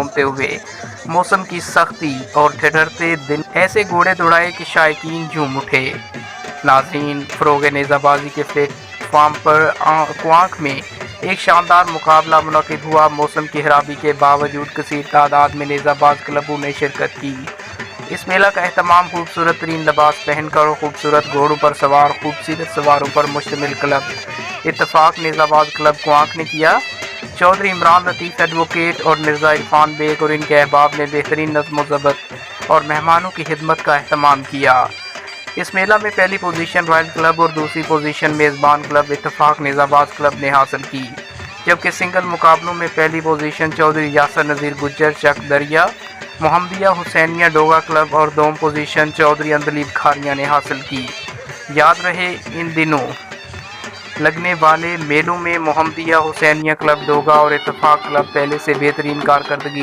घूमते हुए मौसम की सख्ती और ठिठुरते दिन ऐसे घोड़े दौड़ाए कि शायकीन झूम उठे। नाज़रीन, फ़रोग़ नेज़ाबाजी के प्लेटफार्म पर क्वांक में एक शानदार मुकाबला मुनक़िद हुआ। मौसम की खराबी के बावजूद कसीर तादाद में नेज़ाबाज क्लबों ने शिरकत की। इस मेला का एहतमाम खूबसूरत तरीन लिबास पहनकर और खूबसूरत घोड़ों पर सवार खूबसूरत सवारों पर मुश्तमिल क्लब इत्तफ़ाक़ नेज़ाबाज क्लब क्वांक ने किया। चौधरी इमरान लतीफ़ एडवोकेट और मिर्ज़ा इरफान बेग और इनके अहबाब ने बेहतरीन नज़्म व ज़ब्त और मेहमानों की खिदमत का एहतमाम किया। इस मेला में पहली पोजीशन रॉयल क्लब और दूसरी पोजीशन मेज़बान क्लब इत्तफ़ाक़ नेज़ाबाज क्लब ने हासिल की, जबकि सिंगल मुकाबलों में पहली पोजीशन चौधरी यासर नज़ीर गुज्जर चक दरिया मोहम्मदिया हुसैनिया डोगा क्लब और दोम पोजीशन चौधरी अंदलीब खारिया ने हासिल की। याद रहे, इन दिनों लगने वाले मेलों में मोहम्मदिया हुसैनिया क्लब डोगा और इत्तफ़ाक़ क्लब पहले से बेहतरीन कारकर्दगी